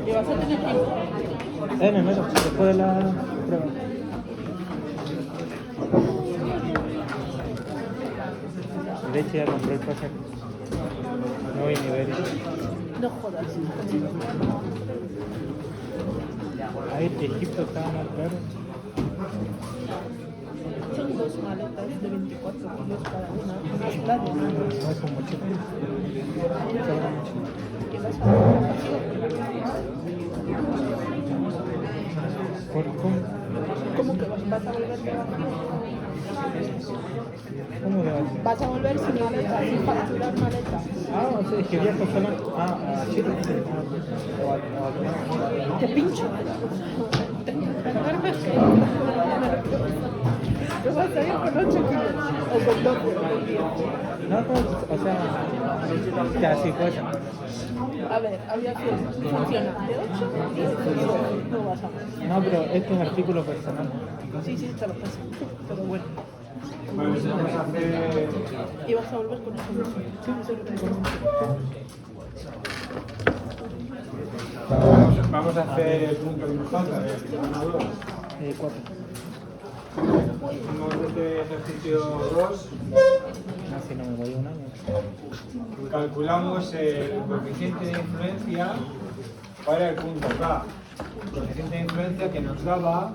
Y vas a tener tiempo. En enero, después de la prueba. De hecho ya compré el pasaje. No voy ni ver. No jodas. Ahí de Egipto estaba más caro. Son 2 maletas de 24 kilos cada una. Unas planas. No es como chico. ¿Qué vas a hacer? ¿Cómo? ¿Cómo que vas a volver de ¿Cómo le haces? Vas a volver sin maleta, sin facturar maleta. Ah, o sea, es que viajo solamente. A Chile. Te pincho. Te vas a ir con 8 kilos. O con 12. No, pues, o sea, casi pues. A ver, aviación funciona de 8 a 10. No vas a más. No, pero esto es artículo personal. Sí, sí, te lo paso. Pero bueno. Bueno, vamos a hacer. Y vas a volver con eso. Sí, eso es lo que me Vamos a hacer el punto de importancia de 4. Hacemos este ejercicio 2. Así no me voy un año. Calculamos el coeficiente de influencia para el punto K. El coeficiente de influencia que nos daba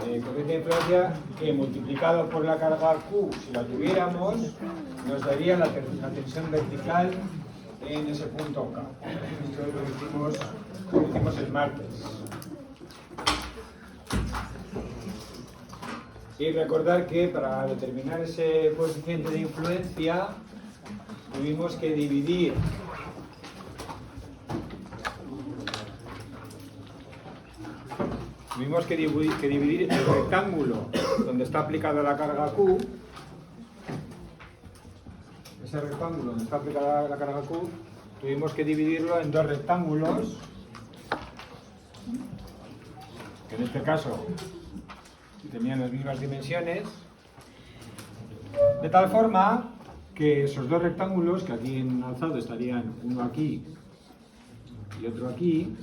el coeficiente de influencia que multiplicado por la carga Q, si la tuviéramos, nos daría la tensión vertical en ese punto K. Esto es lo que hicimos el martes. Y recordar que para determinar ese coeficiente de influencia tuvimos que dividir el rectángulo donde está aplicada la carga Q. Ese rectángulo donde está aplicada la carga Q, tuvimos que dividirlo en 2 rectángulos, que en este caso tenían las mismas dimensiones, de tal forma que esos 2 rectángulos, que aquí en alzado estarían uno aquí y otro aquí,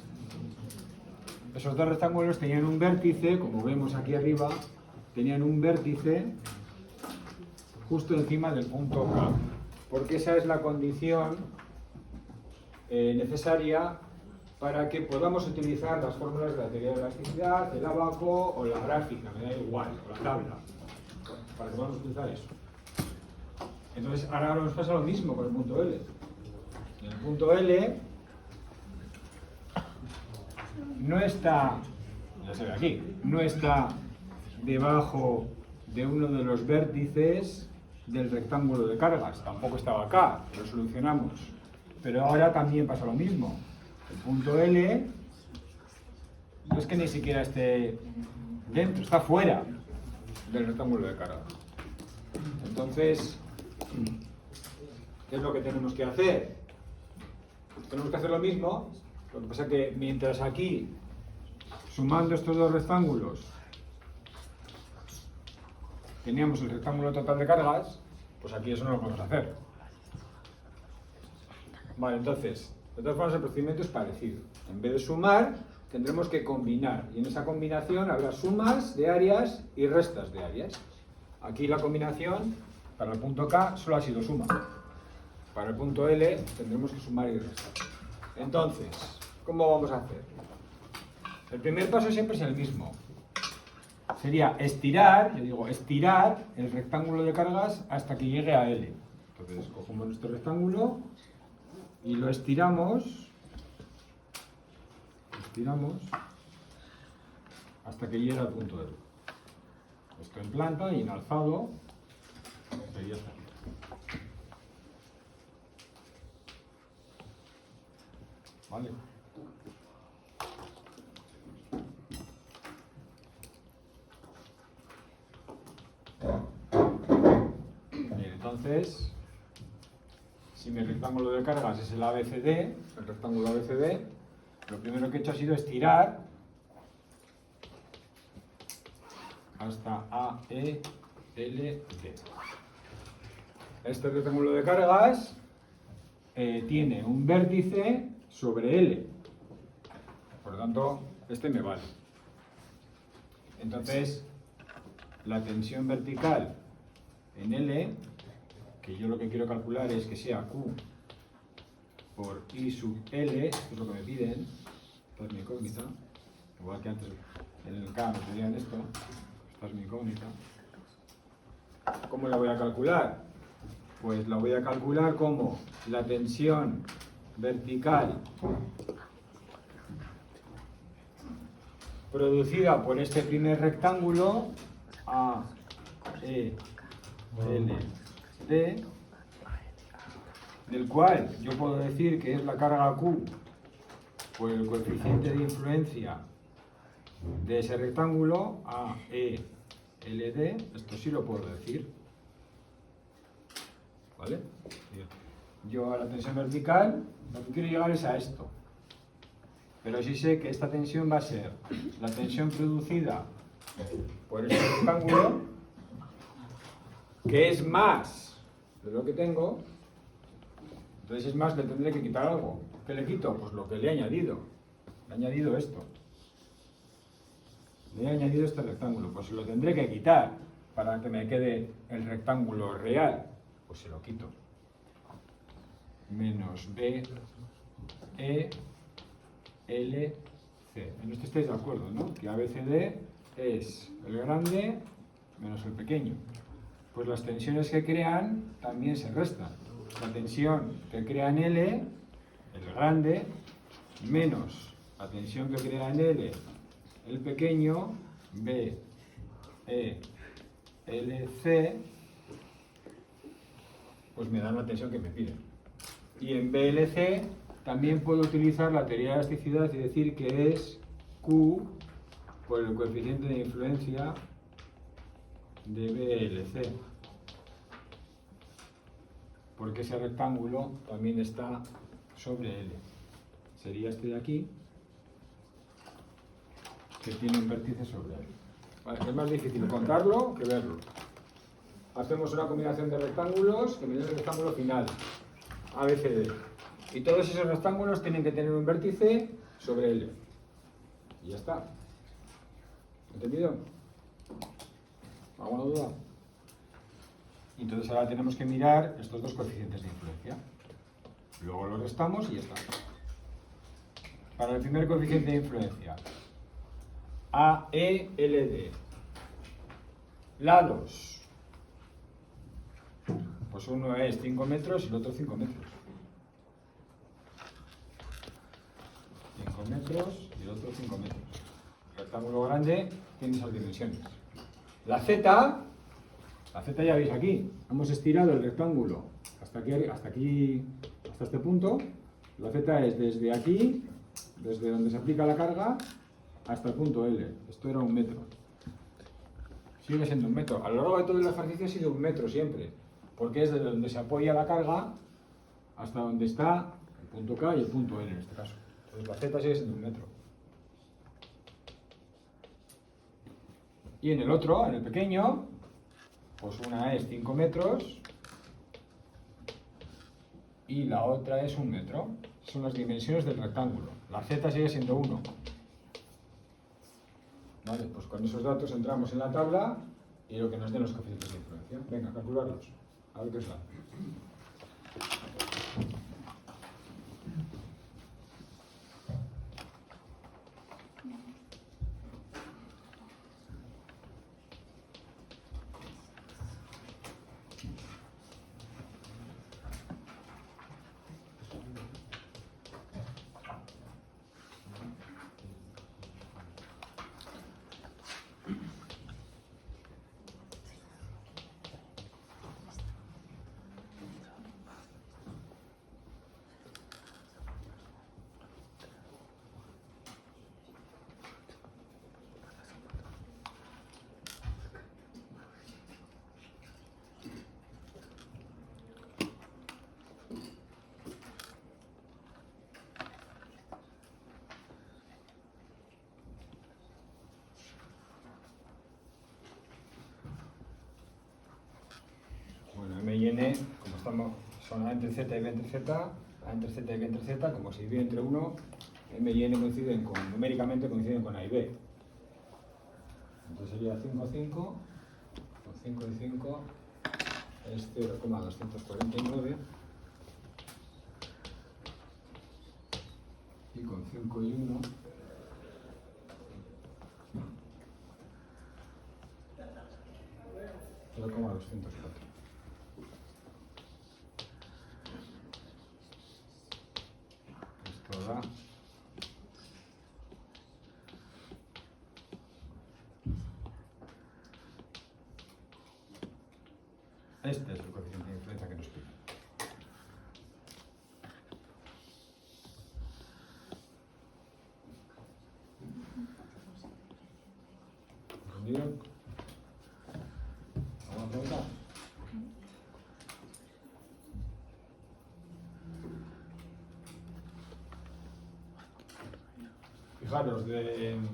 esos 2 rectángulos tenían un vértice, como vemos aquí arriba, tenían un vértice justo encima del punto K, porque esa es la condición necesaria para que podamos utilizar las fórmulas de la teoría de la elasticidad, el ábaco o la gráfica, me da igual, o la tabla, para que podamos utilizar eso. Entonces, ahora nos pasa lo mismo con el punto L. En el punto L no está, ya se ve aquí, no está debajo de uno de los vértices del rectángulo de cargas, tampoco estaba acá, lo solucionamos. Pero ahora también pasa lo mismo. El punto L no es que ni siquiera esté dentro, está fuera del rectángulo de carga. Entonces, ¿qué es lo que tenemos que hacer? Pues tenemos que hacer lo mismo, lo que pasa es que mientras aquí, sumando estos 2 rectángulos, teníamos el rectángulo total de cargas, pues aquí eso no lo podemos hacer. Vale, entonces, de todas formas el procedimiento es parecido. En vez de sumar, tendremos que combinar. Y en esa combinación habrá sumas de áreas y restas de áreas. Aquí la combinación, para el punto K, solo ha sido suma. Para el punto L tendremos que sumar y restar. Entonces, ¿cómo vamos a hacer? El primer paso siempre es el mismo. Sería estirar, yo digo, estirar el rectángulo de cargas hasta que llegue a L. Entonces, cogemos nuestro rectángulo y lo estiramos hasta que llegue al punto L. Esto en planta y en alzado sería así. ¿Vale? Bien, entonces, si mi rectángulo de cargas es el ABCD, el rectángulo ABCD, lo primero que he hecho ha sido estirar hasta AE LD. Este rectángulo de cargas tiene un vértice sobre L. Por lo tanto, este me vale. Entonces, la tensión vertical en L, que yo lo que quiero calcular es que sea Q por I sub L, esto es lo que me piden, esta es mi incógnita, igual que antes en el K me pedían esto, esta es mi incógnita. ¿Cómo la voy a calcular? Pues la voy a calcular como la tensión vertical producida por este primer rectángulo A, E, L, D, del cual yo puedo decir que es la carga Q por el coeficiente de influencia de ese rectángulo A, E, L, D, esto sí lo puedo decir. ¿Vale? Yo a la tensión vertical lo que quiero llegar es a esto. Pero sí sé que esta tensión va a ser la tensión producida por este rectángulo, que es más de lo que tengo. Entonces es más, le tendré que quitar algo. ¿Qué le quito? Pues lo que le he añadido. Le he añadido esto. Le he añadido este rectángulo. Pues lo tendré que quitar para que me quede el rectángulo real. Pues se lo quito. Menos B, E, L, C. En esto estáis de acuerdo, ¿no? Que ABCD es el grande menos el pequeño. Pues las tensiones que crean también se restan. La tensión que crea en L, el grande, menos la tensión que crea en L, el pequeño, B, E, L, C, pues me dan la tensión que me piden. Y en BLC también puedo utilizar la teoría de elasticidad y decir que es Q por el coeficiente de influencia de BLC. Porque ese rectángulo también está sobre L. Sería este de aquí, que tiene un vértice sobre L. Vale, es más difícil contarlo que verlo. Hacemos una combinación de rectángulos que me da el rectángulo final, ABCD. Y todos esos rectángulos tienen que tener un vértice sobre L. Y ya está. ¿Entendido? ¿Alguna duda? Entonces ahora tenemos que mirar estos dos coeficientes de influencia. Luego los restamos y ya está. Para el primer coeficiente de influencia, AELD. Lados. Pues uno es 5 metros y el otro 5 metros. 5 metros y el otro 5 metros. El rectángulo grande tiene esas dimensiones. La Z ya veis aquí. Hemos estirado el rectángulo hasta este punto. La Z es desde aquí, desde donde se aplica la carga, hasta el punto L. Esto era 1 metro. Sigue siendo 1 metro. A lo largo de todo el ejercicio ha sido 1 metro siempre. Porque es desde donde se apoya la carga hasta donde está el punto K y el punto L en este caso. Entonces la Z sigue siendo 1 metro. Y en el otro, en el pequeño, pues una es 5 metros y la otra es 1 metro. Son las dimensiones del rectángulo. La Z sigue siendo 1. Vale, pues con esos datos entramos en la tabla y lo que nos den los coeficientes de influencia. Venga, calcularlos. A ver qué es la. viene, como estamos, son A entre Z y B entre Z, A entre Z y B entre Z, como si divide entre 1, M y N coinciden numéricamente coinciden con A y B. Entonces sería 5, 5, con 5 y 5 es 0,249 y con 5 y 1 0,204. Esto da este es el coeficiente de influencia que nos pide. ¿Entendido? ¿Alguna pregunta? Fijaros, en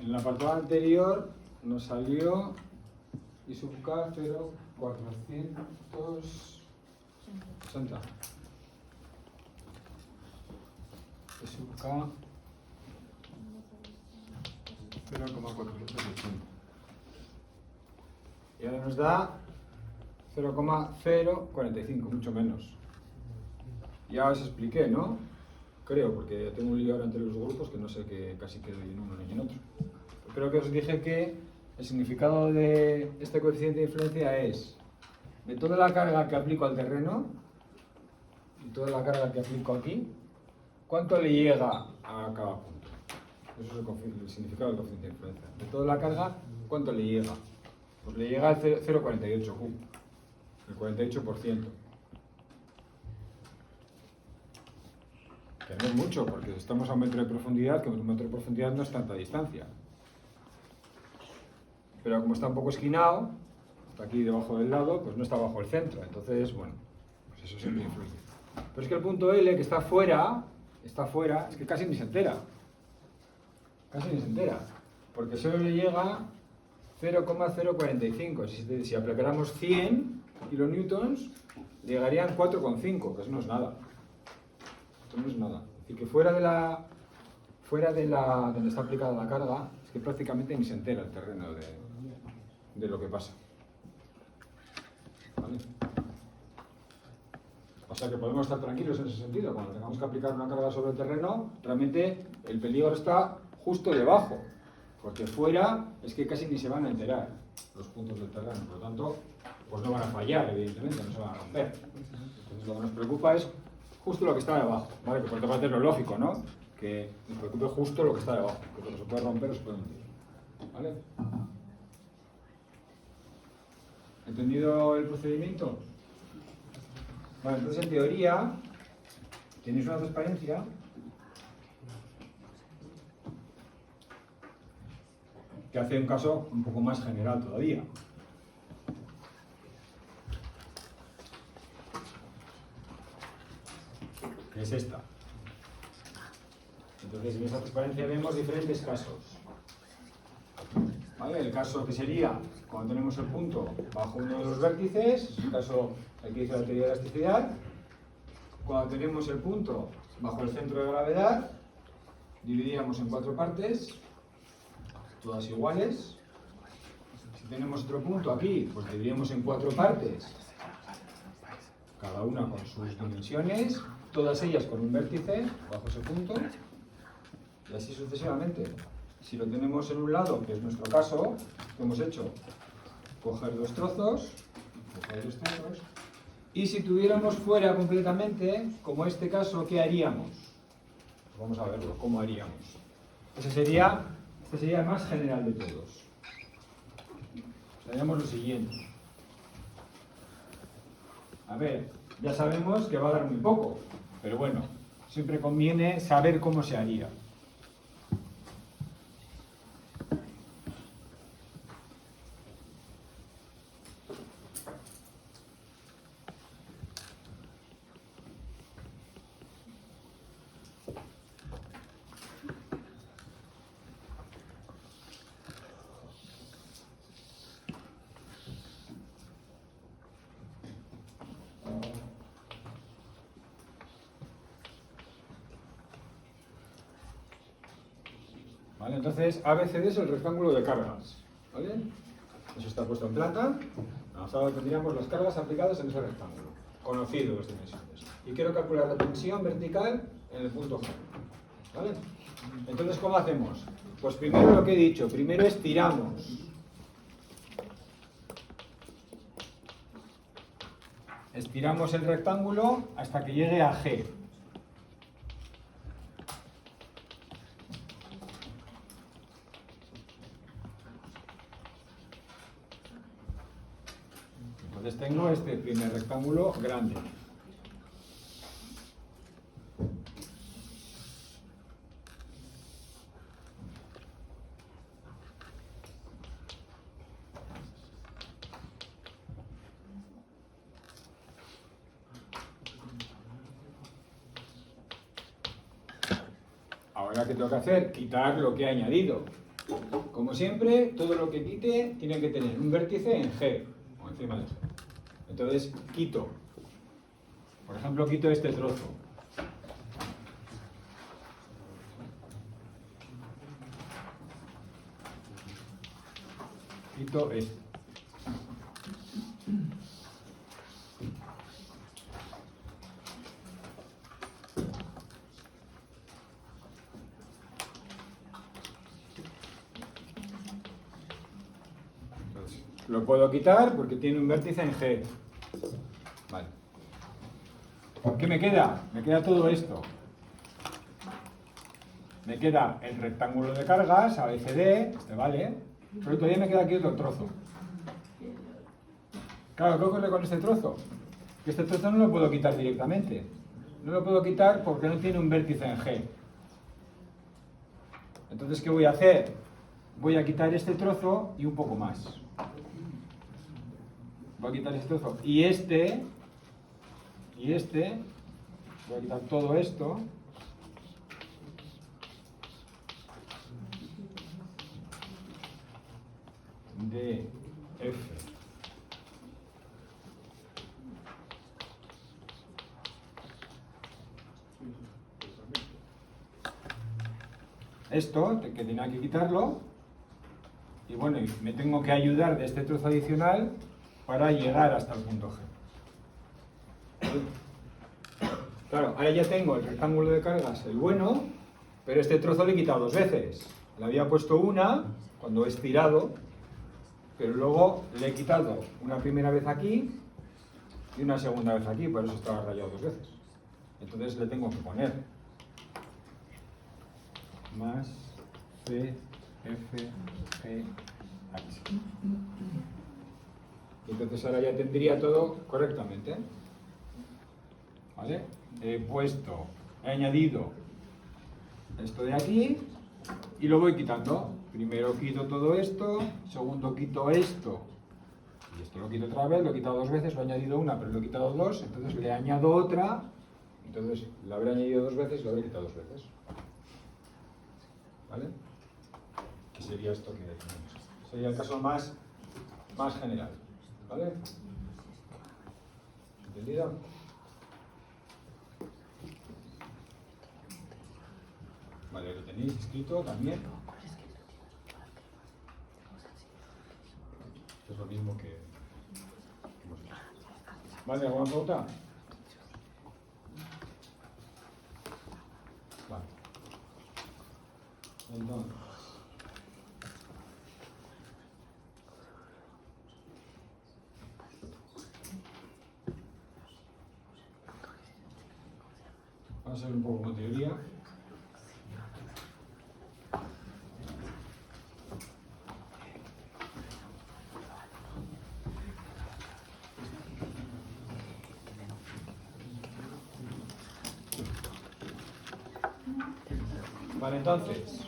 el apartado anterior nos salió I sub k 0,460. I sub k 0,480. Y ahora nos da 0,045, mucho menos. Ya os expliqué, ¿no? Creo, porque tengo un lío ahora entre los grupos que no sé qué casi quedo en uno ni en otro. Creo que os dije que el significado de este coeficiente de influencia es de toda la carga que aplico al terreno y toda la carga que aplico aquí, ¿cuánto le llega a cada punto? Eso es el significado del coeficiente de influencia. De toda la carga, ¿cuánto le llega? Pues le llega el 0,48 Q, el 48%. Que no es mucho, porque estamos a 1 metro de profundidad, que 1 metro de profundidad no es tanta distancia. Pero como está un poco esquinado, está aquí debajo del lado, pues no está bajo el centro. Entonces, bueno, pues eso siempre influye. Pero es que el punto L, que está fuera, es que casi ni se entera. Casi ni se entera. Porque solo le llega 0,045. Si aplicáramos 100 kilonewtons, llegarían 4,5, que eso no es nada. Esto no es nada. Es decir, que fuera de donde está aplicada la carga, es que prácticamente ni se entera el terreno de lo que pasa. ¿Vale? O sea que podemos estar tranquilos en ese sentido. Cuando tengamos que aplicar una carga sobre el terreno, realmente el peligro está justo debajo. Porque fuera es que casi ni se van a enterar los puntos del terreno. Por lo tanto, pues no van a fallar, evidentemente, no se van a romper. Entonces lo que nos preocupa es justo lo que está debajo, ¿vale? Que por otra parte es lo lógico, ¿no? Que nos preocupe justo lo que está debajo, que lo que se puede romper o se puede hundir, ¿vale? ¿Entendido el procedimiento? Vale, entonces en teoría tenéis una transparencia que hace un caso un poco más general todavía. Que es esta. Entonces en esa transparencia vemos diferentes casos. ¿Vale? El caso que sería cuando tenemos el punto bajo uno de los vértices, es el caso el que hizo la teoría de elasticidad. Cuando tenemos el punto bajo el centro de gravedad, dividiríamos en 4 partes, todas iguales. Si tenemos otro punto aquí, pues dividiríamos en 4 partes, cada una con sus dimensiones, todas ellas con un vértice bajo ese punto, y así sucesivamente. Si lo tenemos en un lado, que es nuestro caso, que hemos hecho, coger 2 trozos, y si tuviéramos fuera completamente, como este caso, ¿qué haríamos? Pues vamos a verlo, ¿cómo haríamos? Este sería el más general de todos. Haríamos lo siguiente. A ver, ya sabemos que va a dar muy poco, pero bueno, siempre conviene saber cómo se haría. ¿Vale? Entonces, ABCD es el rectángulo de cargas. ¿Vale? Eso está puesto en plata. Ahora tendríamos las cargas aplicadas en ese rectángulo, conocido las dimensiones. Y quiero calcular la tensión vertical en el punto G. ¿Vale? Entonces, ¿cómo hacemos? Pues primero lo que he dicho, primero estiramos. Estiramos el rectángulo hasta que llegue a G. Entonces tengo este primer rectángulo grande. Ahora, ¿qué tengo que hacer? Quitar lo que he añadido. Como siempre, todo lo que quite tiene que tener un vértice en G, o encima de G. Entonces, quito. Por ejemplo, quito este trozo. Quito este. Lo puedo quitar porque tiene un vértice en G. Vale. ¿Qué me queda? Me queda todo esto. Me queda el rectángulo de cargas, ABCD, este vale, pero todavía me queda aquí otro trozo. Claro, ¿qué ocurre con este trozo? Que este trozo no lo puedo quitar directamente. No lo puedo quitar porque no tiene un vértice en G. Entonces, ¿qué voy a hacer? Voy a quitar este trozo y un poco más. Voy a quitar este trozo y este, voy a quitar todo esto. De F. Esto, que tenía que quitarlo, y bueno, me tengo que ayudar de este trozo adicional para llegar hasta el punto G. Claro, ahora ya tengo el rectángulo de cargas, el bueno, pero este trozo le he quitado dos veces. Le había puesto una cuando he estirado, pero luego le he quitado una primera vez aquí y una segunda vez aquí, por eso estaba rayado dos veces. Entonces le tengo que poner más C, F, G, H. Entonces ahora ya tendría todo correctamente. ¿Vale? He añadido esto de aquí y lo voy quitando. Primero quito todo esto, segundo quito esto y esto lo quito otra vez, lo he quitado dos veces, lo he añadido una pero lo he quitado dos, entonces le añado otra, entonces lo habré añadido dos veces y lo habré quitado dos veces. ¿Vale? Que sería esto que tenemos. Sería el caso más general. ¿Vale? ¿Entendido? Vale, lo tenéis escrito también. Es lo mismo que hemos hecho. ¿Vale? ¿Alguna pregunta? Vale. Entonces. Va a ser un poco como teoría. Vale, entonces,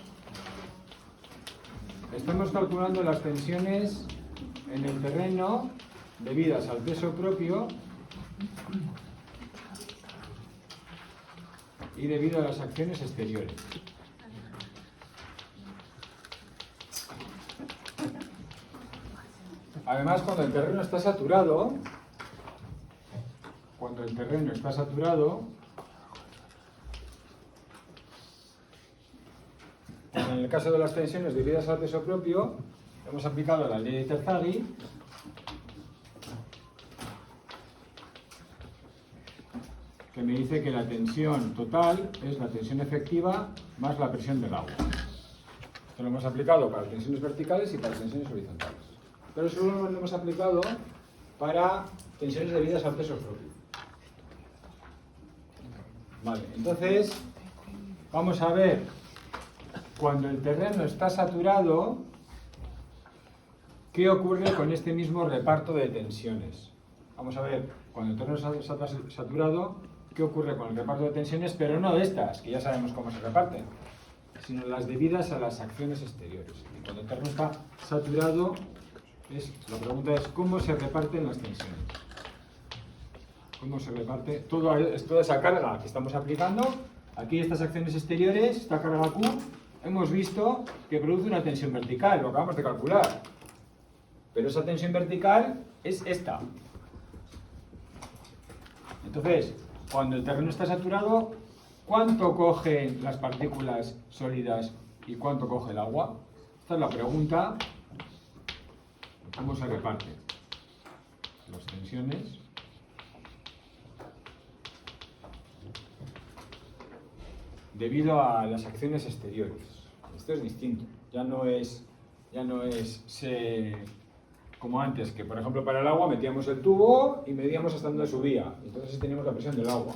estamos calculando las tensiones en el terreno debidas al peso propio y debido a las acciones exteriores. Además, cuando el terreno está saturado, Pues en el caso de las tensiones debidas al peso propio, hemos aplicado la ley de Terzaghi, que me dice que la tensión total es la tensión efectiva más la presión del agua. Esto lo hemos aplicado para tensiones verticales y para tensiones horizontales. Pero solo lo hemos aplicado para tensiones debidas al peso propio. Vale, entonces vamos a ver, cuando el terreno está saturado, ¿qué ocurre con este mismo reparto de tensiones? Vamos a ver, cuando el terreno está saturado, ¿qué ocurre con el reparto de tensiones? Pero no estas, que ya sabemos cómo se reparten, sino las debidas a las acciones exteriores. Y cuando el terreno está saturado, la pregunta es ¿cómo se reparten las tensiones? ¿Cómo se reparte toda esa carga que estamos aplicando? Aquí estas acciones exteriores, esta carga Q, hemos visto que produce una tensión vertical, lo acabamos de calcular. Pero esa tensión vertical es esta. Entonces, cuando el terreno está saturado, ¿cuánto cogen las partículas sólidas y cuánto coge el agua? Esta es la pregunta. ¿Cómo se reparten las tensiones? Debido a las acciones exteriores. Esto es distinto. Ya no es como antes, que por ejemplo para el agua metíamos el tubo y medíamos hasta donde subía. Entonces teníamos la presión del agua.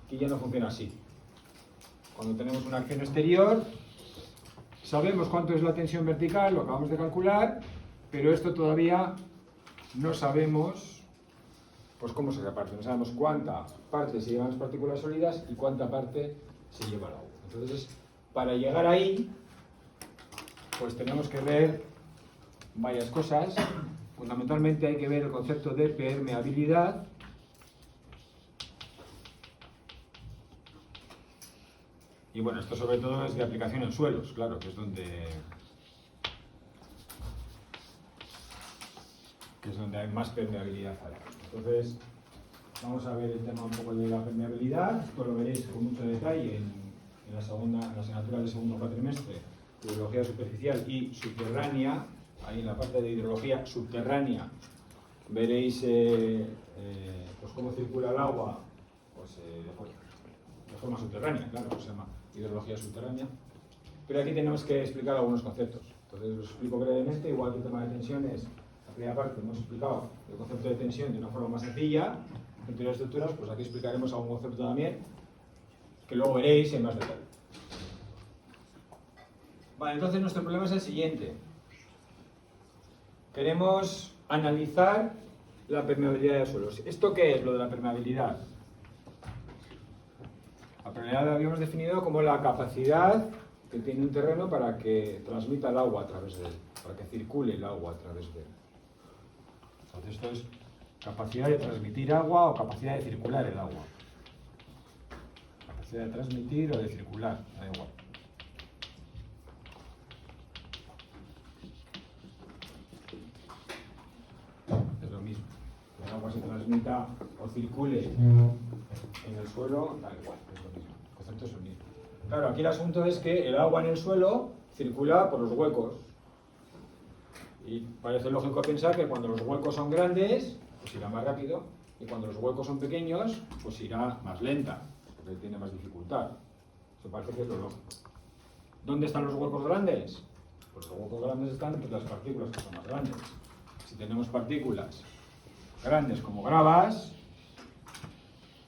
Aquí ya no funciona así. Cuando tenemos una acción exterior, sabemos cuánto es la tensión vertical, lo acabamos de calcular, pero esto todavía no sabemos pues cómo se reparte. No sabemos cuánta parte se llevan las partículas sólidas y cuánta parte se lleva el agua. Entonces, para llegar ahí, pues tenemos que ver varias cosas. Fundamentalmente hay que ver el concepto de permeabilidad. Y bueno, esto sobre todo es de aplicación en suelos, claro, que es donde hay más permeabilidad. Entonces, vamos a ver el tema un poco de la permeabilidad. Esto lo veréis con mucho detalle en la asignatura del segundo cuatrimestre, hidrología superficial y subterránea. Ahí en la parte de hidrología subterránea veréis pues cómo circula el agua pues, de forma subterránea, claro, se llama hidrología subterránea. Pero aquí tenemos que explicar algunos conceptos. Entonces os explico brevemente, igual que el tema de tensiones, la primera parte hemos explicado el concepto de tensión de una forma más sencilla. En teoría de estructuras, pues aquí explicaremos algún concepto también, que luego veréis en más detalle. Vale, entonces nuestro problema es el siguiente. Queremos analizar la permeabilidad de suelos. ¿Esto qué es lo de la permeabilidad? La permeabilidad la habíamos definido como la capacidad que tiene un terreno para que transmita el agua a través de él, para que circule el agua a través de él. Entonces esto es capacidad de transmitir agua o capacidad de circular el agua. Capacidad de transmitir o de circular, da igual. Es lo mismo. Que el agua se transmita o circule en el suelo, da igual, es lo mismo. El concepto es el mismo. Claro, aquí el asunto es que el agua en el suelo circula por los huecos. Y parece lógico pensar que cuando los huecos son grandes, pues irá más rápido, y cuando los huecos son pequeños, pues irá más lenta, porque tiene más dificultad. Eso parece que es lo lógico. ¿Dónde están los huecos grandes? Pues los huecos grandes están entre las partículas que son más grandes. Si tenemos partículas grandes como gravas,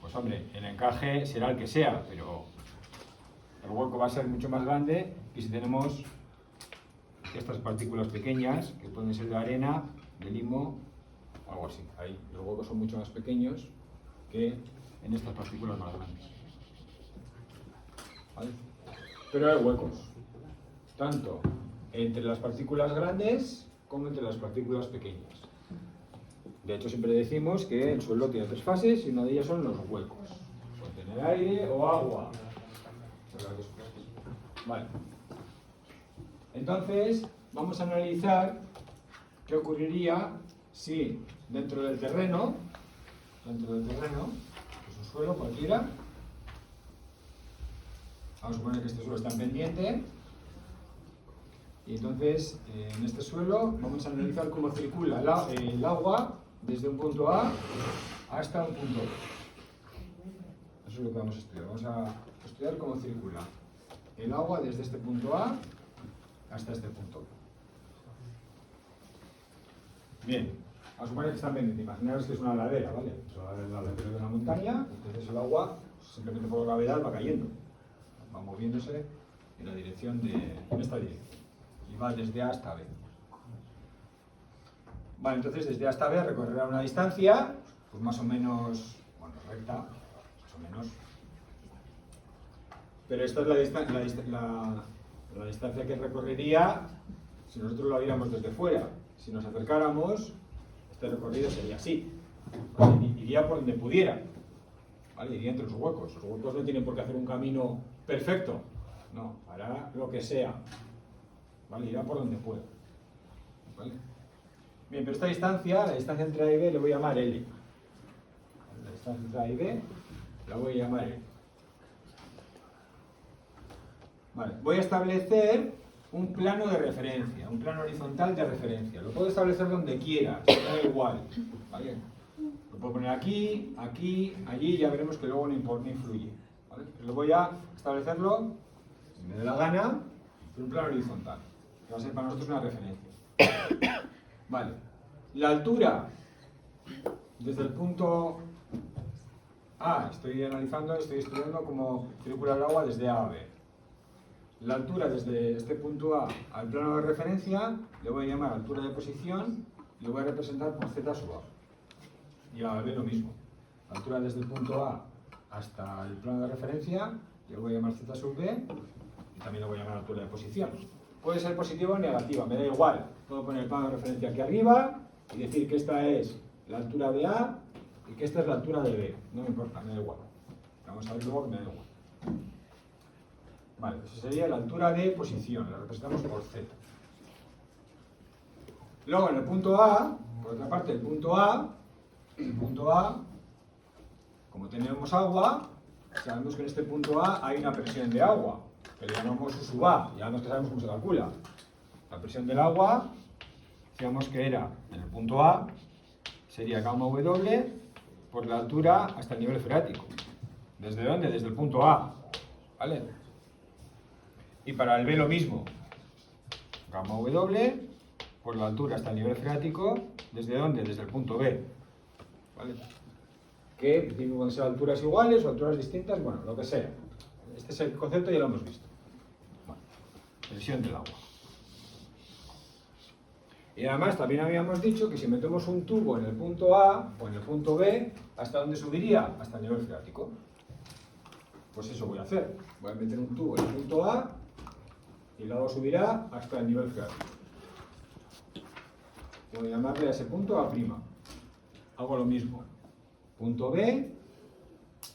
pues hombre, el encaje será el que sea, pero el hueco va a ser mucho más grande que si tenemos estas partículas pequeñas, que pueden ser de arena, de limo, o algo así. Ahí los huecos son mucho más pequeños que en estas partículas más grandes. ¿Vale? Pero hay huecos, tanto entre las partículas grandes como entre las partículas pequeñas. De hecho, siempre decimos que el suelo tiene tres fases y una de ellas son los huecos. Puede tener aire o agua. Vale. Entonces, vamos a analizar qué ocurriría si dentro del terreno, pues un suelo cualquiera, vamos a suponer que este suelo está en pendiente, Y entonces, en este suelo, vamos a analizar cómo circula el agua desde un punto A hasta un punto B. Eso es lo que vamos a estudiar. Vamos a estudiar cómo circula el agua desde este punto A hasta este punto B. Bien, a suponer que están pendientes. Imaginaros que es una ladera, ¿vale? Es la ladera de una montaña, entonces el agua, simplemente por gravedad, va cayendo. Va moviéndose en la dirección en esta dirección. Y va desde A hasta B. Vale, entonces desde A hasta B recorrerá una distancia, pues más o menos, bueno, recta, más o menos. Pero esta es la distancia que recorrería si nosotros lo viéramos desde fuera. Si nos acercáramos, este recorrido sería así. ¿Vale? Iría por donde pudiera. ¿Vale? Iría entre los huecos. Los huecos no tienen por qué hacer un camino perfecto. No, hará lo que sea. ¿Vale? Irá por donde pueda. ¿Vale? Bien, pero esta distancia, la distancia entre A y B, le voy a llamar L. La distancia entre A y B, la voy a llamar L. Vale, voy a establecer un plano de referencia, un plano horizontal de referencia. Lo puedo establecer donde quiera, da igual. ¿Vale? Lo puedo poner aquí, aquí, allí, ya veremos que luego no influye. ¿Vale? Pero voy a establecerlo, si me da la gana, en un plano horizontal, que va a ser para nosotros una referencia. Vale, la altura desde el punto A, estoy estudiando cómo circula el agua desde A a B. La altura desde este punto A al plano de referencia le voy a llamar altura de posición y lo voy a representar por Z sub A. Y a B lo mismo. La altura desde el punto A hasta el plano de referencia le voy a llamar Z sub B y también le voy a llamar altura de posición. Puede ser positiva o negativa, me da igual. Puedo poner el plano de referencia aquí arriba y decir que esta es la altura de A y que esta es la altura de B. No me importa, me da igual. Vamos a ver luego que me da igual. Vale, eso sería la altura de posición, la representamos por Z. Luego en el punto A, por otra parte, el punto A, como tenemos agua, sabemos que en este punto A hay una presión de agua, que le llamamos U sub A, ya no sabemos cómo se calcula. La presión del agua, decíamos que era, en el punto A, sería gamma W por la altura hasta el nivel freático. ¿Desde dónde? Desde el punto A. ¿Vale? Y para el B lo mismo. Gamma W por la altura hasta el nivel freático. ¿Desde dónde? Desde el punto B. ¿Vale? Que en principio pueden ser alturas iguales o alturas distintas, bueno, lo que sea. Este es el concepto, ya lo hemos visto. Bueno, presión del agua. Y además también habíamos dicho que si metemos un tubo en el punto A o en el punto B, ¿hasta dónde subiría? Hasta el nivel freático. Pues eso voy a hacer. Voy a meter un tubo en el punto A y luego subirá hasta el nivel freático. Voy a llamarle a ese punto A'. Hago lo mismo. Punto B,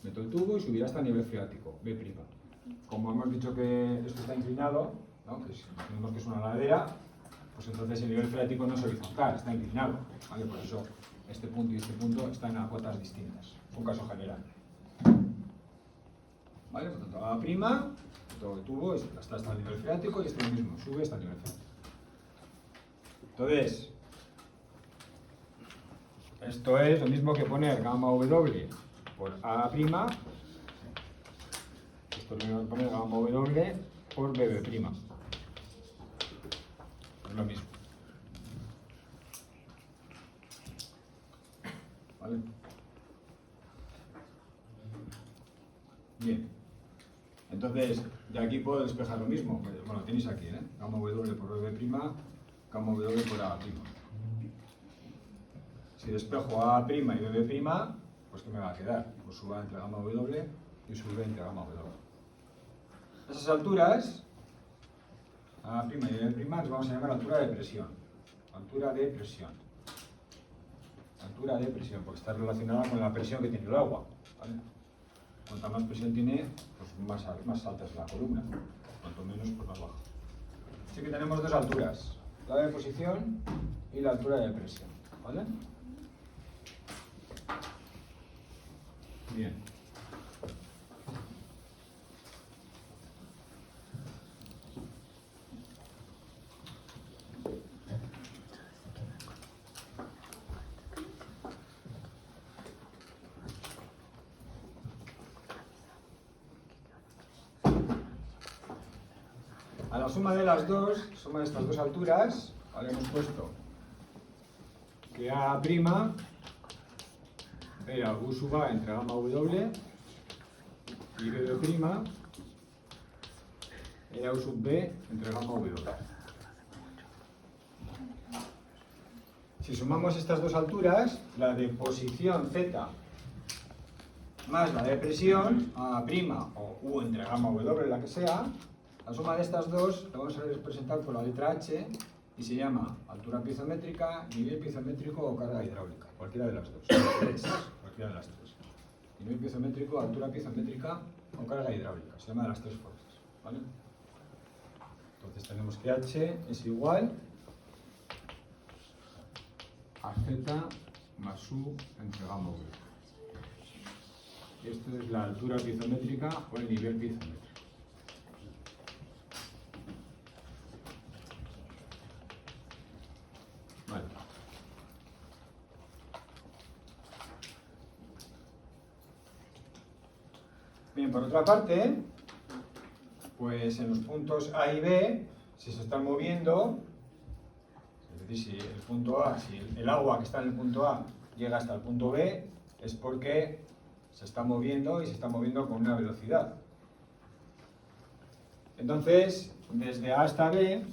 meto el tubo y subirá hasta el nivel freático, B'. Como hemos dicho que esto está inclinado, ¿no? Que tenemos que es una ladera, pues entonces el nivel freático no es horizontal, está inclinado. ¿Vale? Por eso este punto y este punto están a cotas distintas. Es un caso general. ¿Vale? Por tanto, A', todo el tubo está hasta el nivel freático y este lo mismo, sube hasta el nivel freático. Entonces, esto es lo mismo que poner gamma W por A'. Esto es lo mismo que poner gamma W por BB'. Es lo mismo. ¿Vale? Bien. Entonces, de aquí puedo despejar lo mismo. Bueno, tenéis aquí, ¿eh? Gamma W por BB', gamma W por A'. Si despejo A' y BB', pues ¿qué me va a quedar? Pues sub A entre gamma W y sub B entre gamma W. Esas alturas, A' y BB', las vamos a llamar altura de presión. Altura de presión. Altura de presión, porque está relacionada con la presión que tiene el agua. ¿Vale? Cuanta más presión tiene, pues más alta es la columna. Cuanto menos, pues más baja. Así que tenemos dos alturas. La de posición y la altura de presión. ¿Vale? Bien. la suma de las dos, suma de estas dos alturas, ¿vale? Hemos puesto que A' era U sub A entre gamma W y B' era U sub B entre gamma W. Si sumamos estas dos alturas, la de posición Z más la de presión, A' o U entre gamma W, la que sea, la suma de estas dos la vamos a representar por la letra H y se llama altura piezométrica, nivel piezométrico o carga hidráulica, cualquiera de las dos. Cualquiera de las tres. Nivel piezométrico, altura piezométrica o carga hidráulica, se llama de las tres fuerzas, ¿vale? Entonces tenemos que H es igual a Z más U entre gamma W. Esto es la altura piezométrica o el nivel piezométrico. Vale. Bien, por otra parte, pues en los puntos A y B, si se están moviendo, es decir, si el punto A, si el agua que está en el punto A llega hasta el punto B, es porque se está moviendo y se está moviendo con una velocidad. Entonces, desde A hasta B,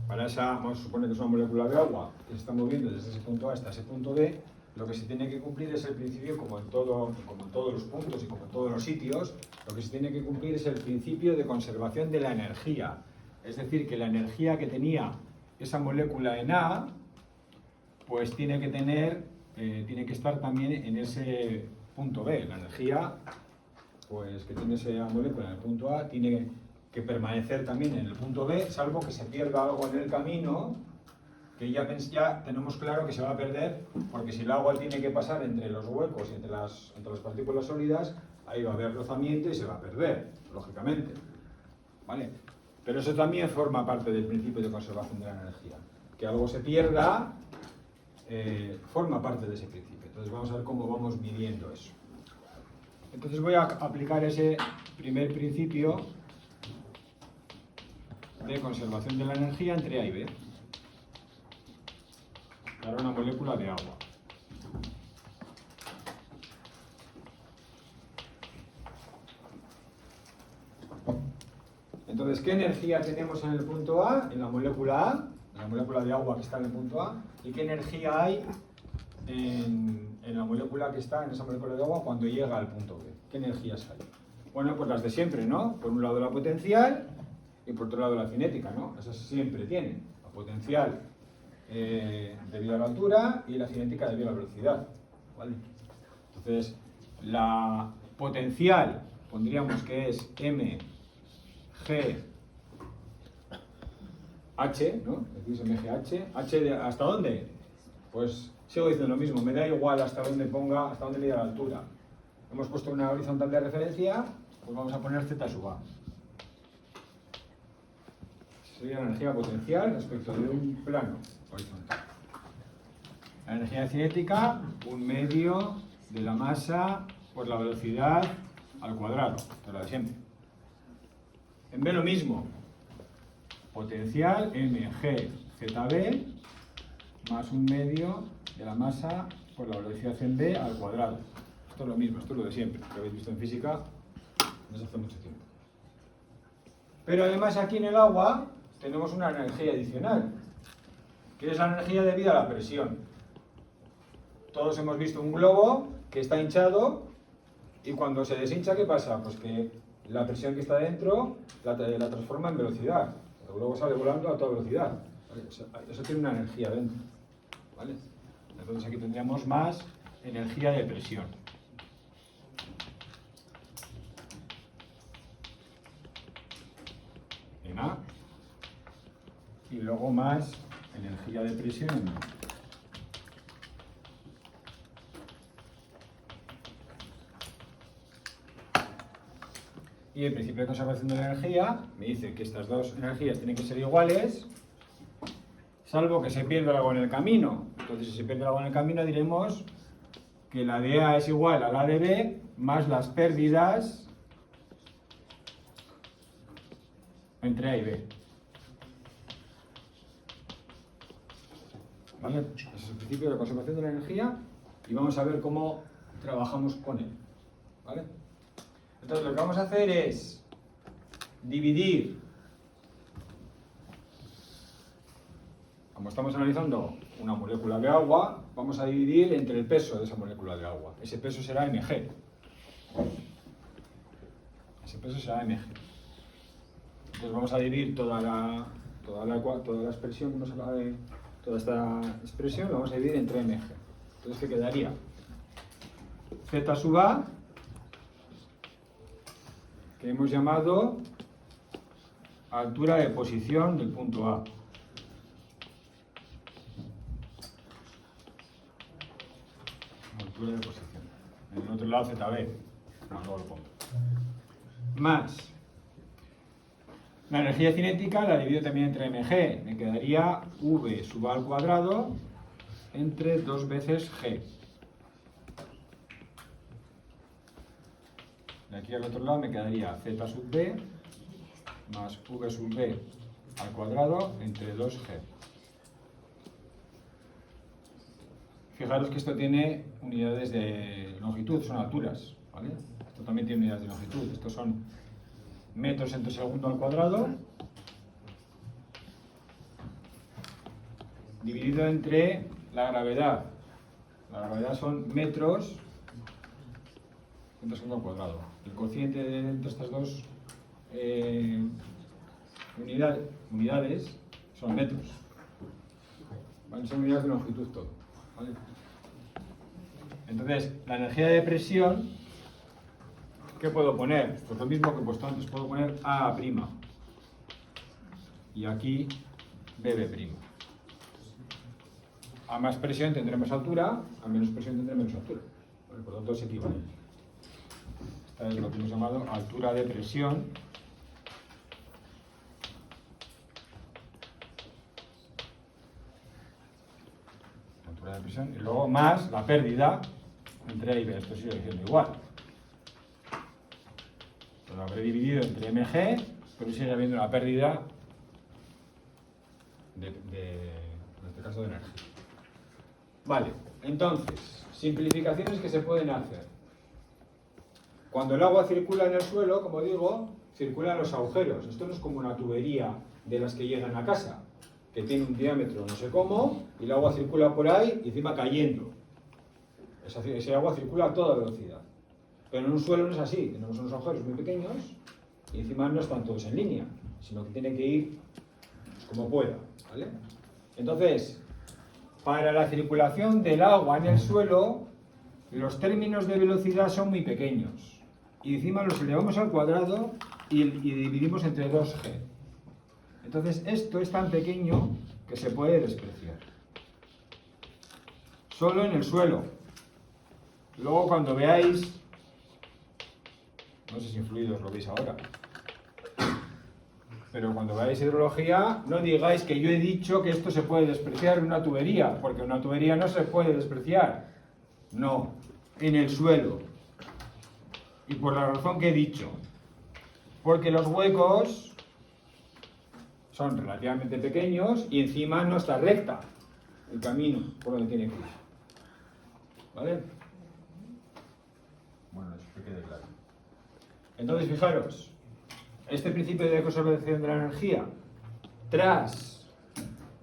para esa, vamos a suponer que es una molécula de agua que se está moviendo desde ese punto A hasta ese punto B, lo que se tiene que cumplir es el principio, como en todos los puntos y como en todos los sitios, lo que se tiene que cumplir es el principio de conservación de la energía. Es decir, que la energía que tenía esa molécula en A, pues tiene que estar también en ese punto B. La energía, pues que tiene esa molécula en el punto A, tiene que permanecer también en el punto B, salvo que se pierda algo en el camino, que ya tenemos claro que se va a perder, porque si el agua tiene que pasar entre los huecos y entre las partículas sólidas, ahí va a haber rozamiento y se va a perder, lógicamente. ¿Vale? Pero eso también forma parte del principio de conservación de la energía. Que algo se pierda forma parte de ese principio. Entonces vamos a ver cómo vamos midiendo eso. Entonces voy a aplicar ese primer principio de conservación de la energía entre A y B. Para una molécula de agua. Entonces, ¿qué energía tenemos en el punto A, en la molécula A, en la molécula de agua que está en el punto A? ¿Y qué energía hay en la molécula que está en esa molécula de agua cuando llega al punto B? ¿Qué energías hay? Bueno, pues las de siempre, ¿no? Por un lado la potencial y por otro lado la cinética, ¿no? Esas siempre tienen. La potencial debido a la altura y la cinética debido a la velocidad, ¿vale? Entonces, la potencial pondríamos que es m g h, ¿no? Decís mgh. ¿H hasta dónde? Pues sigo diciendo lo mismo, me da igual hasta dónde ponga, hasta dónde mida la altura. Hemos puesto una horizontal de referencia, pues vamos a poner z sub a. Sería la energía potencial respecto de un plano horizontal. La energía cinética, un medio de la masa por la velocidad al cuadrado, esto es la de siempre. En B lo mismo, potencial mg zb más un medio de la masa por la velocidad en B al cuadrado. Esto es lo mismo, esto es lo de siempre, que habéis visto en física desde hace mucho tiempo. Pero además aquí en el agua tenemos una energía adicional, que es la energía debida a la presión. Todos hemos visto un globo que está hinchado y cuando se deshincha, ¿qué pasa? Pues que la presión que está dentro la transforma en velocidad. El globo sale volando a toda velocidad. ¿Vale? Eso tiene una energía dentro. ¿Vale? Entonces aquí tendríamos más energía de presión. En A. Y luego más energía de presión en B. Y el principio de conservación de la energía me dice que estas dos energías tienen que ser iguales, salvo que se pierda algo en el camino. Entonces, si se pierde algo en el camino, diremos que la de A es igual a la de B más las pérdidas entre A y B. ¿Vale? Ese es el principio de la conservación de la energía y vamos a ver cómo trabajamos con él. ¿Vale? Entonces lo que vamos a hacer es dividir, como estamos analizando una molécula de agua, vamos a dividir entre el peso de esa molécula de agua. Ese peso será mg. Ese peso será mg. Entonces vamos a dividir toda la expresión que nos acaba de... Toda esta expresión la vamos a dividir entre mg. Entonces, ¿qué quedaría? Z sub A, que hemos llamado altura de posición del punto A. Altura de posición. En el otro lado ZB. No, luego lo pongo. Más la energía cinética la divido también entre mg. Me quedaría v sub a al cuadrado entre 2 veces g. De aquí al otro lado me quedaría z sub b más v sub b al cuadrado entre 2g. Fijaros que esto tiene unidades de longitud, son alturas, ¿vale? Esto también tiene unidades de longitud. Estos son metros entre segundo al cuadrado dividido entre la gravedad. La gravedad son metros entre segundo al cuadrado. El cociente de entre estas dos unidades son metros. ¿Vale? Son unidades de longitud todo. ¿Vale? Entonces, la energía de presión, ¿qué puedo poner? Pues lo mismo que he puesto antes, puedo poner A'. Y aquí BB'. A más presión tendremos altura, a menos presión tendremos menos altura. Por lo tanto, es equivalente. Esta es lo que hemos llamado altura de presión. Altura de presión. Y luego más la pérdida entre A y B. Esto sigue siendo igual. Lo habré dividido entre mg, pero sigue habiendo una pérdida en este caso de energía. Vale, entonces, simplificaciones que se pueden hacer. Cuando el agua circula en el suelo, como digo, circula en los agujeros. Esto no es como una tubería de las que llegan a casa, que tiene un diámetro no sé cómo, y el agua circula por ahí y encima cayendo. Ese agua circula a toda velocidad. Pero en un suelo no es así, tenemos unos agujeros muy pequeños y encima no están todos en línea, sino que tiene que ir pues, como pueda, ¿vale? Entonces, para la circulación del agua en el suelo, los términos de velocidad son muy pequeños y encima los elevamos al cuadrado y dividimos entre 2g. Entonces, esto es tan pequeño que se puede despreciar. Solo en el suelo. Luego, cuando veáis... No sé si en fluidos lo veis ahora. Pero cuando veáis hidrología, no digáis que yo he dicho que esto se puede despreciar en una tubería, porque una tubería no se puede despreciar. No, en el suelo. Y por la razón que he dicho. Porque los huecos son relativamente pequeños y encima no está recta el camino por donde tiene que ir. ¿Vale? Bueno, eso que quede claro. Entonces, fijaros, este principio de conservación de la energía, tras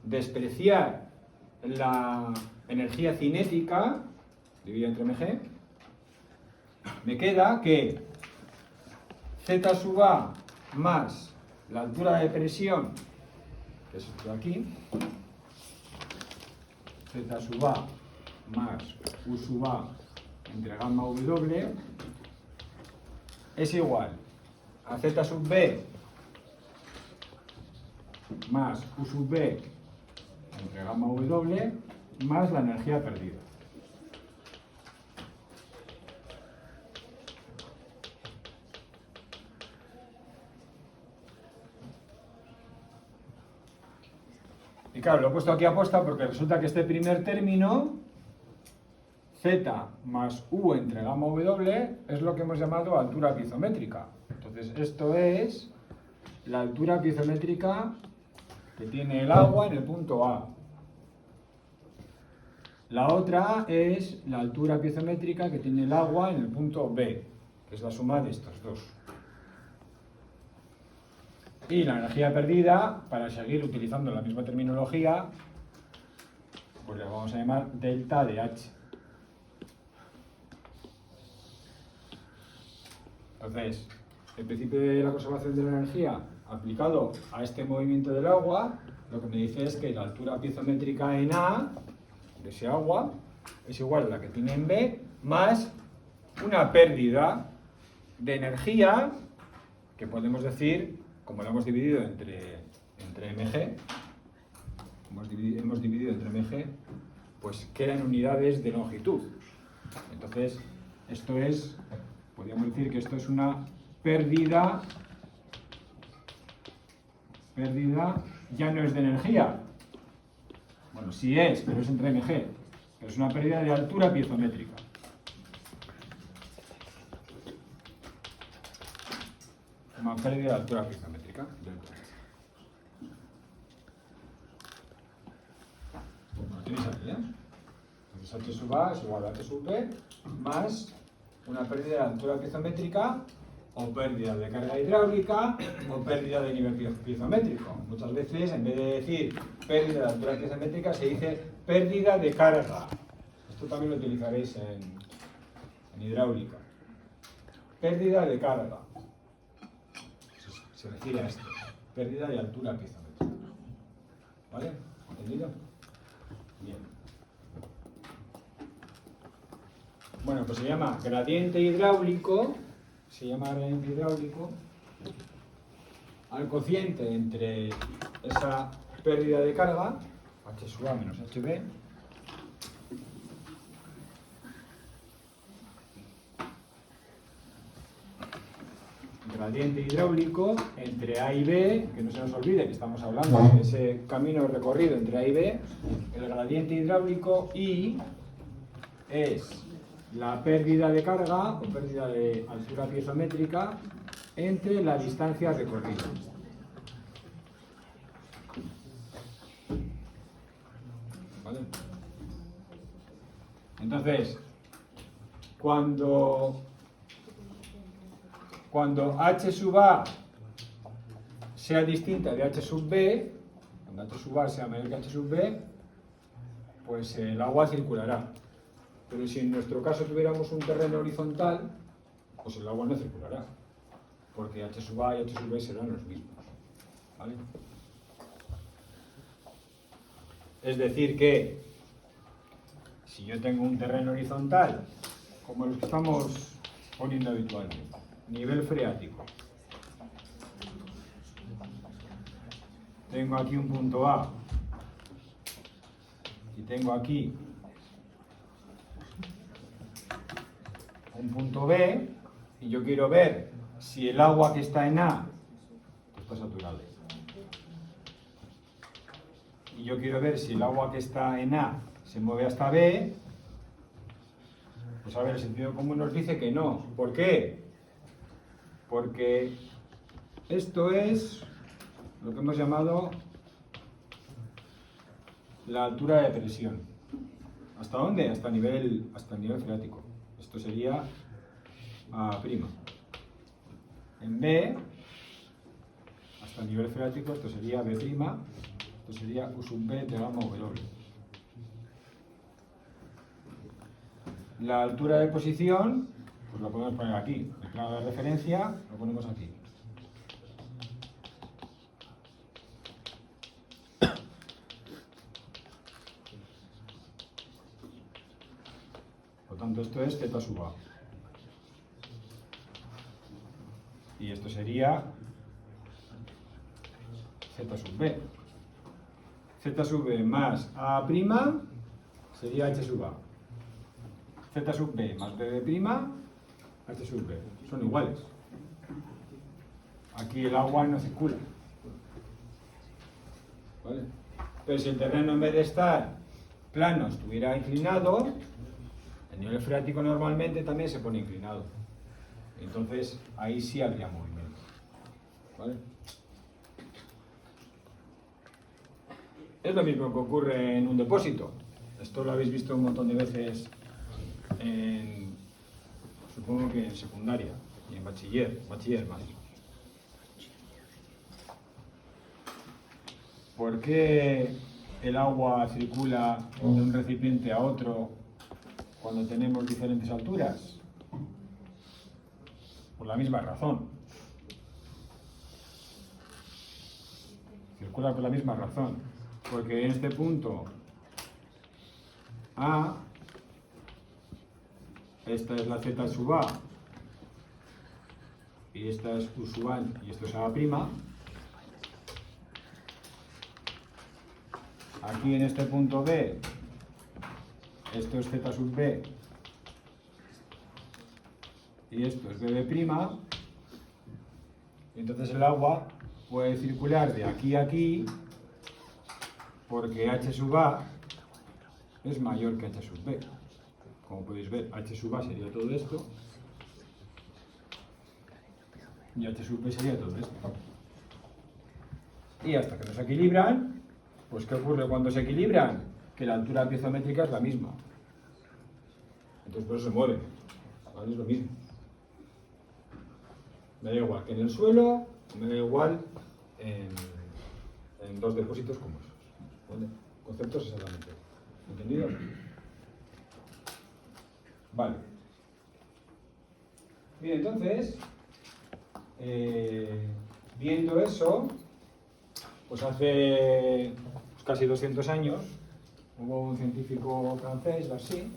despreciar la energía cinética, dividida entre mg, me queda que Z sub A más la altura de presión, que es esto de aquí, Z sub A más U sub A entre gamma W, es igual a Z sub B más U sub B entre gamma W más la energía perdida. Y claro, lo he puesto aquí aposta porque resulta que este primer término, Z más U entre gamma W es lo que hemos llamado altura piezométrica. Entonces, esto es la altura piezométrica que tiene el agua en el punto A. La otra es la altura piezométrica que tiene el agua en el punto B, que es la suma de estos dos. Y la energía perdida, para seguir utilizando la misma terminología, pues la vamos a llamar delta de H. Entonces, el principio de la conservación de la energía aplicado a este movimiento del agua, lo que me dice es que la altura piezométrica en A de ese agua es igual a la que tiene en B más una pérdida de energía que podemos decir, como lo hemos dividido entre mg, hemos dividido entre mg, pues quedan unidades de longitud. Entonces, esto es, podríamos decir que esto es una pérdida ya no es de energía. Bueno, sí es, pero es entre mg. Pero es una pérdida de altura piezométrica. Una pérdida de altura piezométrica. Lo tenéis aquí, ¿eh? Entonces H sub A es igual a H sub B más una pérdida de altura piezométrica o pérdida de carga hidráulica o pérdida de nivel piezométrico. Muchas veces, en vez de decir pérdida de altura piezométrica, se dice pérdida de carga. Esto también lo utilizaréis en hidráulica. Pérdida de carga. Se refiere a esto. Pérdida de altura piezométrica. ¿Vale? ¿Entendido? Bien. Bueno, pues se llama gradiente hidráulico. Se llama gradiente hidráulico al cociente entre esa pérdida de carga, H sub A menos HB, gradiente hidráulico entre A y B, que no se nos olvide que estamos hablando de ese camino recorrido entre A y B. El gradiente hidráulico I es la pérdida de carga o pérdida de altura piezométrica entre la distancia recorrida. ¿Vale? Entonces, cuando H sub A sea distinta de H sub B, cuando H sub A sea mayor que H sub B, pues el agua circulará. Pero si en nuestro caso tuviéramos un terreno horizontal, pues el agua no circulará, porque H sub A y H sub B serán los mismos. ¿Vale? Es decir que, si yo tengo un terreno horizontal, como los que estamos poniendo habitualmente, nivel freático, tengo aquí un punto A y tengo aquí un punto B, y yo quiero ver si el agua que está en A está saturada, y yo quiero ver si el agua que está en A se mueve hasta B, pues a ver, el sentido común nos dice que no. ¿Por qué? Porque esto es lo que hemos llamado la altura de presión. ¿Hasta dónde? Hasta nivel freático. Esto sería A'. En B, hasta el nivel freático, esto sería B', esto sería U sub B de gamma W. La altura de posición, pues lo podemos poner aquí. El plano de referencia lo ponemos aquí. Por tanto, esto es Z sub A. Y esto sería Z sub B. Z sub B más A' sería H sub A. Z sub B más BB', H sub B. Son iguales. Aquí el agua no circula. El nivel freático normalmente también se pone inclinado. Entonces, ahí sí habría movimiento. ¿Vale? Es lo mismo que ocurre en un depósito. Esto lo habéis visto un montón de veces supongo que en secundaria y en bachiller más. ¿Por qué el agua circula de un recipiente a otro cuando tenemos diferentes alturas? Por la misma razón. Circula por la misma razón. Porque en este punto A, esta es la Z sub A, y esta es U sub A, y esto es A'. Aquí en este punto B, esto es Z sub B, y esto es BB', entonces el agua puede circular de aquí a aquí, porque H sub A es mayor que H sub B. Como podéis ver, H sub A sería todo esto, y H sub B sería todo esto. Y hasta que no se equilibran, pues ¿qué ocurre cuando se equilibran? Que la altura piezométrica es la misma. Entonces por eso se mueven. ¿Vale? Es lo mismo. Me da igual que en el suelo, me da igual en dos depósitos como esos. ¿Vale? Conceptos exactamente. ¿Entendido? Vale. Bien, entonces, viendo eso, pues hace casi 200 años hubo un científico francés, Darcy,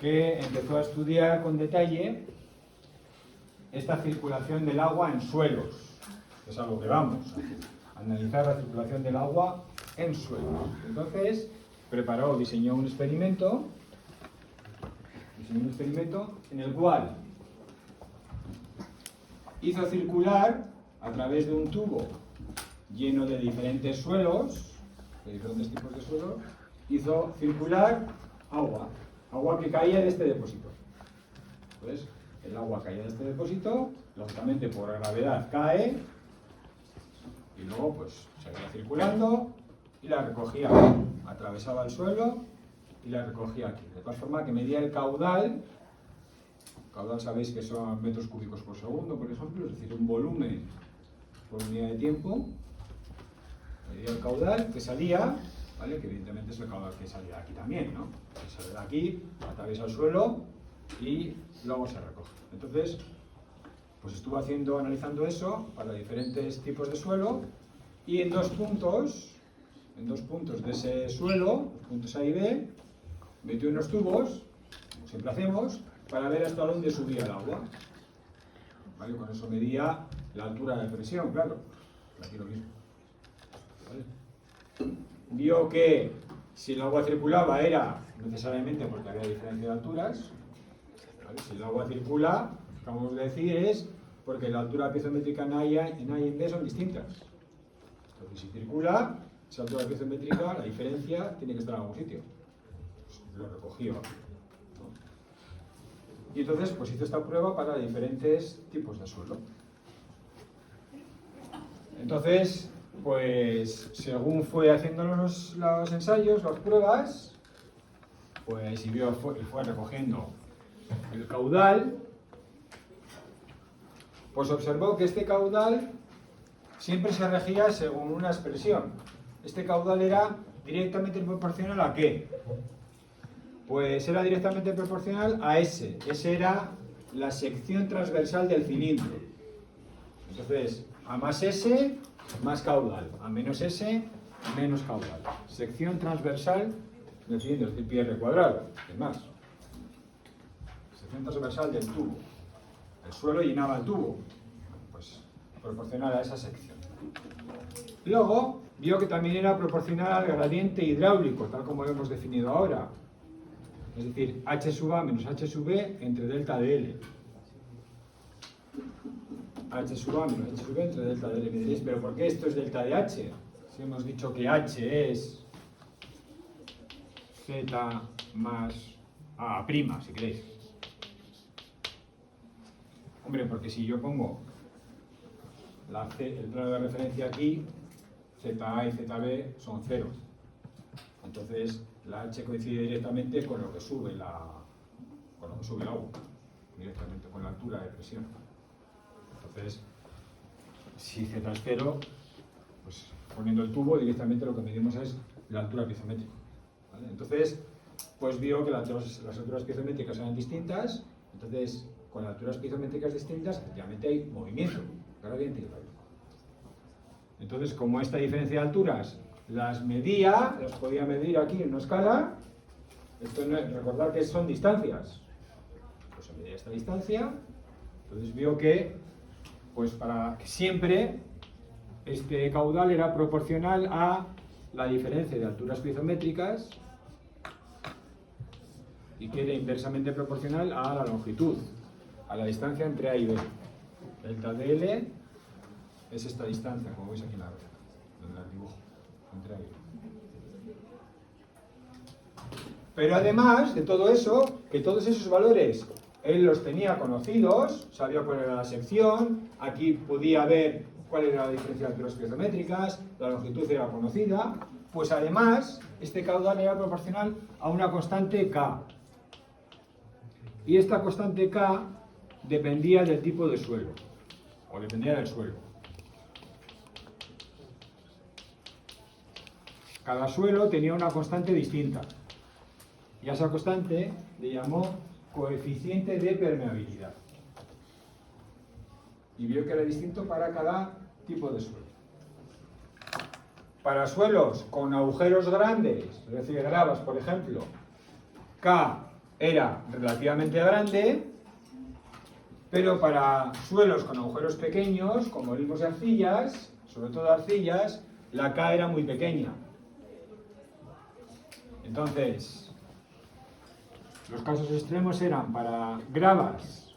que empezó a estudiar con detalle esta circulación del agua en suelos. Es a lo que vamos, a analizar la circulación del agua en suelos. Entonces, diseñó un experimento en el cual hizo circular a través de un tubo lleno de diferentes suelos, de diferentes tipos de suelos, hizo circular agua que caía de este depósito. Entonces, el agua caía de este depósito, lógicamente por gravedad cae, y luego pues seguía circulando y la recogía, atravesaba el suelo y la recogía aquí. De tal forma que medía el caudal sabéis que son metros cúbicos por segundo, por ejemplo, es decir, un volumen por unidad de tiempo. Medía el caudal que salía, ¿vale? Que evidentemente es el caudal que salía aquí también, ¿no? Que sale de aquí, atraviesa el suelo y luego se recoge. Entonces, pues estuvo analizando eso para diferentes tipos de suelo, y en dos puntos de ese suelo, los puntos A y B, metió unos tubos, como siempre hacemos, para ver hasta dónde subía el agua. ¿Vale? Con eso medía la altura de presión, claro. Aquí lo mismo. ¿Vale? Vio que si el agua circulaba era necesariamente porque había diferencia de alturas. ¿Vale? Si el agua circula, lo que acabamos de decir es porque la altura piezométrica en A y en B son distintas. Entonces, si circula, esa altura piezométrica, la diferencia tiene que estar en algún sitio. Pues lo recogió. Y entonces pues hizo esta prueba para diferentes tipos de suelo. Entonces, pues según fue haciendo los ensayos, las pruebas, pues y fue recogiendo el caudal, pues observó que este caudal siempre se regía según una expresión. Este caudal era directamente proporcional ¿a qué? Pues era directamente proporcional a S. S era la sección transversal del cilindro. Entonces, a más S, más caudal. A menos S, menos caudal. Sección transversal del cilindro, es decir, pi r cuadrado. ¿Qué más? Sección transversal del tubo. El suelo llenaba el tubo. Pues proporcional a esa sección. Luego, vio que también era proporcional al gradiente hidráulico, tal como lo hemos definido ahora. Es decir, H sub A menos H sub B entre delta de L. H sub A menos H sub B entre delta de L. Me diréis, ¿pero por qué esto es delta de H? Si hemos dicho que H es Z más A', si queréis. Hombre, porque si yo pongo el plano de referencia aquí, ZA y ZB son 0. Entonces la H coincide directamente con lo que sube el agua, directamente con la altura de presión. Entonces, si Z es 0, pues poniendo el tubo directamente lo que medimos es la altura piezométrica, ¿vale? Entonces, pues vio que las alturas piezométricas eran distintas. Entonces, con alturas piezométricas distintas, efectivamente hay movimiento, gradiente y radio. Entonces, como esta diferencia de alturas las podía medir aquí en una escala, recordar que son distancias. Pues se medía esta distancia, entonces vio que, pues para que siempre este caudal era proporcional a la diferencia de alturas piezométricas y que era inversamente proporcional a la longitud, a la distancia entre A y B. Delta dL es esta distancia, como veis aquí en el dibujo, entre A y B. Pero además de todo eso, que todos esos valores él los tenía conocidos, sabía cuál era la sección, aquí podía ver cuál era la diferencia de alturas piezométricas, la longitud era conocida, pues además este caudal era proporcional a una constante K. Y esta constante K dependía del tipo de suelo, o dependía del suelo. Cada suelo tenía una constante distinta, y a esa constante le llamó coeficiente de permeabilidad. Y vio que era distinto para cada tipo de suelo. Para suelos con agujeros grandes, es decir, gravas, por ejemplo, K era relativamente grande, pero para suelos con agujeros pequeños, como vimos de arcillas, sobre todo arcillas, la K era muy pequeña. Entonces, los casos extremos eran para gravas,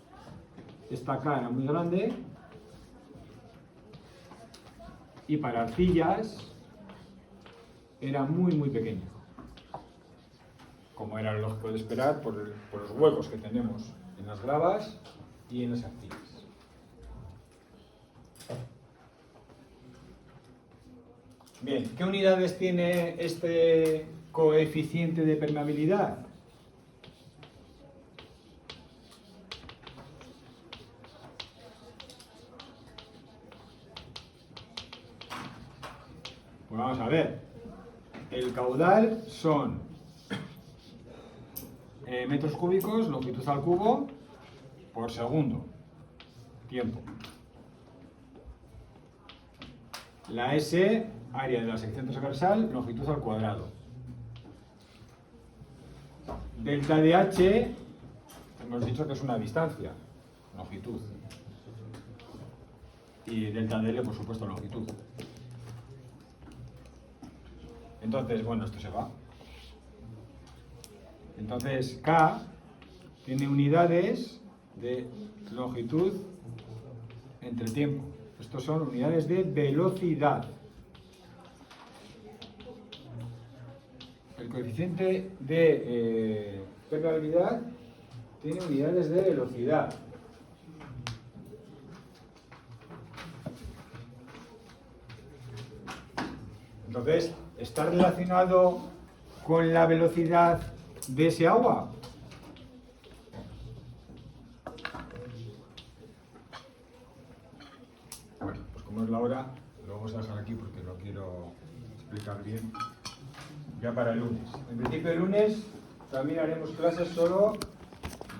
esta K era muy grande, y para arcillas era muy pequeña, como era lógico de esperar por los huecos que tenemos en las gravas y en las arcillas. Bien, ¿qué unidades tiene este coeficiente de permeabilidad? Pues vamos a ver. El caudal son metros cúbicos, longitud al cubo, por segundo, tiempo. La S, área de la sección transversal, longitud al cuadrado. Delta de H, hemos dicho que es una distancia, longitud. Y delta de L, por supuesto, longitud. Entonces, bueno, esto se va. Entonces, K tiene unidades de longitud entre tiempo. Estos son unidades de velocidad. El coeficiente de permeabilidad tiene unidades de velocidad. Entonces, ¿está relacionado con la velocidad de ese agua? Bueno, pues como es la hora, lo vamos a dejar aquí porque lo quiero explicar bien ya para el lunes. En principio el lunes también haremos clases solo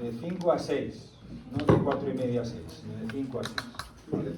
de 5 a 6, no de 4 y media a 6, sino de 5 a 6. ¿Vale?